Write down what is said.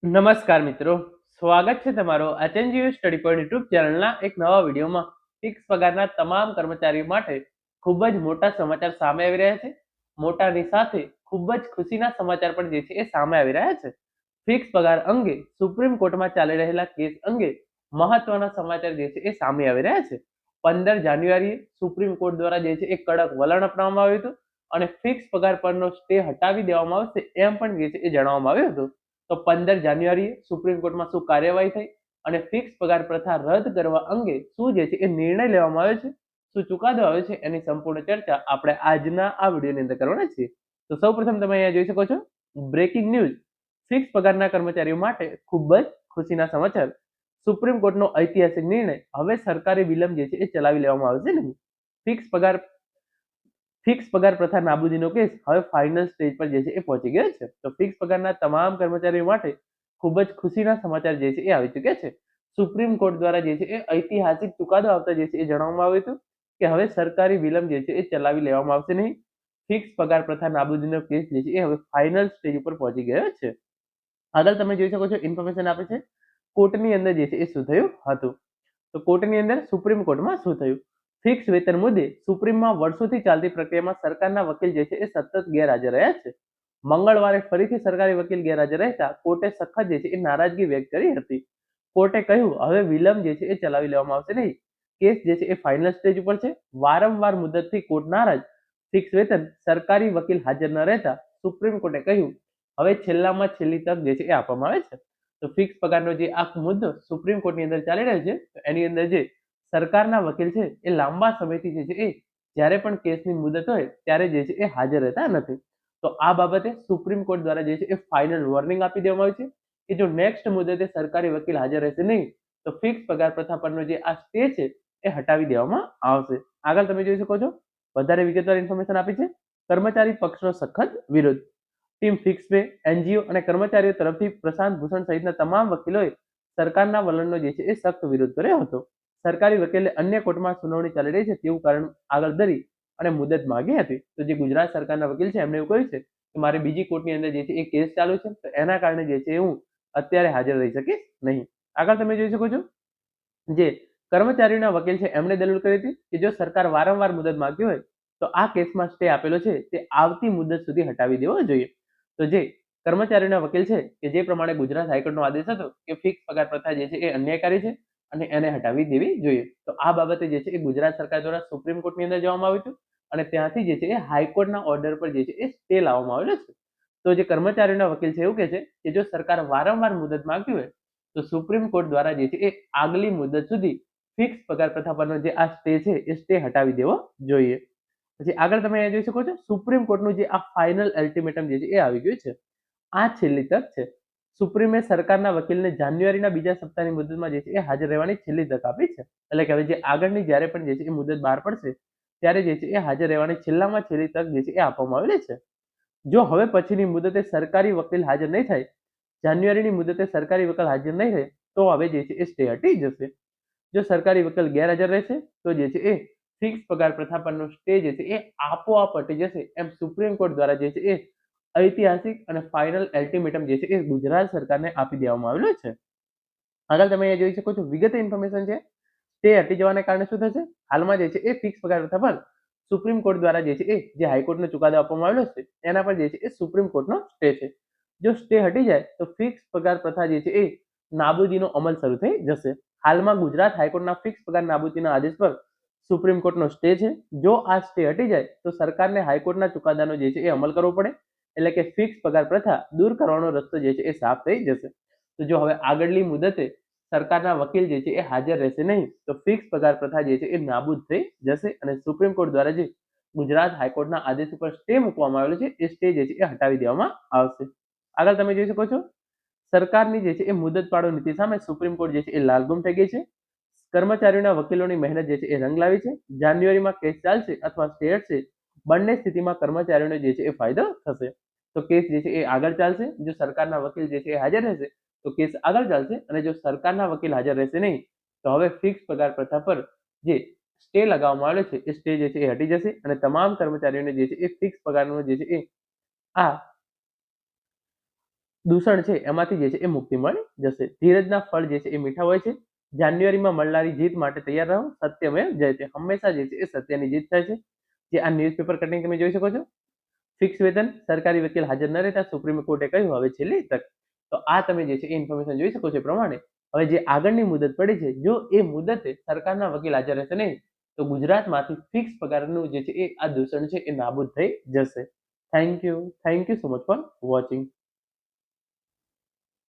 નમસ્કાર મિત્રો, સ્વાગત છે તમારો એચએનજીયુ સ્ટડી પોઈન્ટ યુટ્યુબ ચેનલના એક નવા વિડીયોમાં. ફિક્સ પગારના તમામ કર્મચારીઓ માટે ખૂબ જ મોટા સમાચાર સામે આવી રહ્યા છે. મોટાની સાથે ખૂબ જ ખુશીના સમાચાર પણ જે છે એ સામે આવી રહ્યા છે. ફિક્સ પગાર અંગે સુપ્રીમ કોર્ટમાં ચાલી રહેલા કેસ અંગે મહત્વના સમાચાર જે છે એ સામે આવી રહ્યા છે. 15 જાન્યુઆરીએ સુપ્રીમ કોર્ટ દ્વારા જે છે એ કડક વલણ અપનાવવામાં આવ્યું હતું અને ફિક્સ પગાર પરનો સ્ટે હટાવી દેવામાં આવશે એમ પણ જે છે એ જણાવવામાં આવ્યું હતું. તો 15 જાન્યુઆરીએ સુપ્રીમ કોર્ટમાં શું કાર્યવાહી થઈ અને ફિક્સ પગાર પ્રથા રદ કરવા અંગે શું જે છે એ નિર્ણય લેવામાં આવ્યો છે, શું ચુકાદો આવ્યો છે, એની સંપૂર્ણ ચર્ચા આપણે આજના આ વિડીયોની અંદર કરવાના છીએ. તો સૌપ્રથમ તમે અહીંયા જોઈ શકો છો બ્રેકિંગ ન્યૂઝ. ફિક્સ પગારના કર્મચારીઓ માટે ખૂબ જ ખુશીના સમાચાર. સુપ્રીમ કોર્ટનો ઐતિહાસિક નિર્ણય, હવે સરકારી વિલંબ જે છે એ ચલાવી લેવામાં આવશે નહીં. ફિક્સ પગાર પ્રથા નાબૂદીનો કેસ હવે ફાઇનલ સ્ટેજ પર જે છે એ પહોંચી ગયો છે. તો ફિક્સ પગારના તમામ કર્મચારીઓ માટે ખૂબ જ ખુશીના સમાચાર જે છે એ આવી ચૂક્યા છે. સુપ્રીમ કોર્ટ દ્વારા જે છે એ ઐતિહાસિક ચુકાદો આવતા જે છે એ જણાવવામાં આવ્યું હતું કે હવે સરકારી વિલંબ જે છે એ ચલાવી લેવામાં આવશે નહીં. ફિક્સ પગાર પ્રથા નાબૂદીનો કેસ જે છે એ હવે ફાઇનલ સ્ટેજ ઉપર પહોંચી ગયો છે. આગળ તમે જોઈ શકો છો ઇન્ફોર્મેશન આપે છે કોર્ટની અંદર જે છે એ શું થયું હતું. તો કોર્ટની અંદર સુપ્રીમ કોર્ટમાં શું થયું. ફિક્સ વેતન મુદ્દે સુપ્રીમમાં વર્ષોથી ચાલતી પ્રક્રિયામાં સરકારના વકીલ જે છે એ સતત ગેરહાજર રહ્યા છે. મંગળવારે ફરીથી સરકારી વકીલ ગેરહાજર રહેતા કોર્ટે સખત જે છે એ નારાજગી વ્યક્ત કરી હતી. કોર્ટે કહ્યું હવે વિલંબ જે છે એ ચલાવી લેવામાં આવશે નહીં. કેસ જે છે એ ફાઇનલ સ્ટેજ ઉપર છે. વારંવાર મુદ્દતથી કોર્ટ નારાજ. ફિક્સ વેતન સરકારી વકીલ હાજર ન રહેતા સુપ્રીમ કોર્ટે કહ્યું હવે છેલ્લામાં છેલ્લી તક જે છે એ આપવામાં આવે છે. તો ફિક્સ પગારનો જે આ મુદ્દો સુપ્રીમ કોર્ટની અંદર ચાલી રહ્યો છે, એની અંદર જે સરકારના વકીલ છે એ લાંબા સમયથી જે છે એ જ્યારે પણ કેસની મુદત હોય ત્યારે જે છે એ હાજર રહેતા નથી. તો આ બાબતે સુપ્રીમ કોર્ટ દ્વારા જે છે એ ફાઇનલ વોર્નિંગ આપી દેવામાં આવી છે કે જો નેક્સ્ટ મુદતે સરકારી વકીલ હાજર રહેશે નહીં તો ફિક્સ પગાર પ્રથા પરનો જે આ સ્ટે છે એ હટાવી દેવામાં આવશે. આગળ તમે જોઈ શકો છો વધારે વિગતવાર ઇન્ફોર્મેશન આપી છે. કર્મચારી પક્ષનો સખત વિરોધ. ટીમ ફિક્સ પે, એનજીઓ અને કર્મચારીઓ તરફથી પ્રશાંત ભૂષણ સહિતના તમામ વકીલોએ સરકારના વલણનો જે છે એ સખ્ત વિરોધ કર્યો હતો. સરકારી વકીલે અન્ય કોર્ટમાં સુનાવણી ચાલી રહી છે તેવું કારણ આગળ ધરી અને મુદત માંગી હતી. તો જે ગુજરાત સરકારના વકીલ છે એમણે એવું કહ્યું છે કે મારે બીજી કોર્ટની અંદર જે છે એ કેસ ચાલુ છે, તો એના કારણે જે છે હું અત્યારે હાજર રહી શકીશ નહીં. આગળ તમે જોઈ શકો છો જે કર્મચારીઓના વકીલ છે એમણે દલીલ કરી હતી કે જો સરકાર વારંવાર મુદત માંગતી હોય તો આ કેસમાં સ્ટે આપેલો છે તે આવતી મુદત સુધી હટાવી દેવો જોઈએ. તો જે કર્મચારીઓના વકીલ છે કે જે પ્રમાણે ગુજરાત હાઈકોર્ટનો આદેશ હતો કે ફિક્સ પગાર પ્રથા જે છે એ અન્યાયકારી છે અને એને હટાવી દેવી જોઈએ. તો આ બાબતે જે છે એ ગુજરાત સરકાર દ્વારા સુપ્રીમ કોર્ટની અંદર જવામાં આવ્યું હતું અને ત્યાંથી જે છે એ હાઈકોર્ટના ઓર્ડર પર જે છે એ સ્ટે લાવવામાં આવેલો છે. તો જે કર્મચારીઓના વકીલ છે એવું કહે છે કે જો સરકાર વારંવાર મુદત માંગતી હોય તો સુપ્રીમ કોર્ટ દ્વારા જે છે એ આગલી મુદત સુધી ફિક્સ પગાર પ્રથા પરનો જે આ સ્ટે છે એ સ્ટે હટાવી દેવો જોઈએ. પછી આગળ તમે અહીંયા જોઈ શકો છો સુપ્રીમ કોર્ટનું જે આ ફાઇનલ અલ્ટિમેટમ જે છે એ આવી ગયું છે. આ છેલ્લી તક છે. સુપ્રીમે સરકારના વકીલને જાન્યુઆરીના બીજા સપ્તાહની મુદતમાં જે છે એ હાજર રહેવાની છેલ્લી તક આપી છે. એટલે કે હવે જે આગળની જ્યારે પણ જે છે એ મુદત બહાર પડશે ત્યારે જે છે એ હાજર રહેવાની છેલ્લામાં છેલ્લી તક જે છે એ આપવામાં આવેલી છે. જો હવે પછીની મુદતે સરકારી વકીલ હાજર નહીં થાય, જાન્યુઆરીની મુદતે સરકારી વકીલ હાજર નહીં રહે તો હવે જે છે એ સ્ટે હટી જશે. જો સરકારી વકીલ ગેરહાજર રહેશે તો જે છે એ ફિક્સ પગાર પ્રથા પરનો સ્ટે જે છે એ આપોઆપ હટી જશે એમ સુપ્રીમ કોર્ટ દ્વારા જે છે એ ઐતિહાસિક અને ફાઇનલ અલ્ટિમેટમ જે છે એ ગુજરાત સરકારને આપી દેવામાં આવેલો છે. આગળ તમે અહીંયા જોઈ શકો છો વિગતે ઇન્ફોર્મેશન છે તે હટી જવાને કારણે શું થશે. હાલમાં જે છે એ ફિક્સ પગાર પ્રથા પર સુપ્રીમ કોર્ટ દ્વારા જે છે એ જે હાઈકોર્ટનો ચુકાદો આપવામાં આવેલો છે એના પર જે છે એ સુપ્રીમ કોર્ટનો સ્ટે છે. જો સ્ટે હટી જાય તો ફિક્સ પગાર પ્રથા જે છે એ નાબૂદીનો અમલ શરૂ થઈ જશે. હાલમાં ગુજરાત હાઈકોર્ટના ફિક્સ પગાર નાબૂદીના આદેશ પર સુપ્રીમ કોર્ટનો સ્ટે છે. જો આ સ્ટે હટી જાય તો સરકારને હાઈકોર્ટના ચુકાદાનો જે છે એ અમલ કરવો પડે, એટલે કે ફિક્સ પગાર પ્રથા દૂર કરવાનો રસ્તો જે છે એ સાફ થઈ જશે. તો જો હવે આગળની મુદતે સરકારના વકીલ જે છે એ હાજર રહેશે નહીં તો ફિક્સ પગાર પ્રથા જે છે એ નાબૂદ થઈ જશે અને સુપ્રીમ કોર્ટ દ્વારા જે ગુજરાત હાઈકોર્ટના આદેશ ઉપર સ્ટે મૂકવામાં આવેલો છે એ સ્ટે જે છે એ હટાવી દેવામાં આવશે. આગળ તમે જોઈ શકો છો સરકારની જે છે એ મુદત પાડો નીતિ સામે સુપ્રીમ કોર્ટ જે છે એ લાલગુમ થઈ ગઈ છે. કર્મચારીઓના વકીલોની મહેનત જે છે એ રંગ લાવી છે. જાન્યુઆરીમાં કેસ ચાલશે અથવા સ્ટે હટશે, બંને સ્થિતિમાં કર્મચારીઓને જે છે એ ફાયદો થશે. તો કેસ જે છે એ આગળ ચાલશે. જો સરકારના વકીલ જે છે એ હાજર રહેશે તો કેસ આગળ ચાલશે અને જો સરકારના વકીલ હાજર રહેશે નહીં તો હવે ફિક્સ પગાર પ્રથા પર જે સ્ટે લગાવવામાં આવેલો છે એ સ્ટે જે છે એ હટી જશે અને તમામ કર્મચારીઓને જે છે એ ફિક્સ પગારનો જે છે એ આ દૂષણ છે એમાંથી જે છે એ મુક્તિ મળી જશે. ધીરજના ફળ જે છે એ મીઠા હોય છે. જાન્યુઆરીમાં મળનારી જીત માટે તૈયાર રહો. સત્યમેવ જયતે. હંમેશા જે છે એ સત્યની જીત થાય છે. જે આ ન્યૂઝપેપર કટિંગ તમે જોઈ શકો છો. ફિક્સ વેતન, સરકારી વકીલ હાજર ન રહેતા સુપ્રીમ કોર્ટે કહ્યું હવે છેલ્લી તક. તો આ તમે જે છે એ ઇન્ફોર્મેશન જોઈ શકો છો. એ પ્રમાણે હવે જે આગળની મુદત પડી છે, જો એ મુદતે સરકારના વકીલ હાજર રહેશે નહીં તો ગુજરાતમાંથી ફિક્સ પગારનું જે છે એ આ દૂષણ છે એ નાબૂદ થઈ જશે. Thank you so much for watching.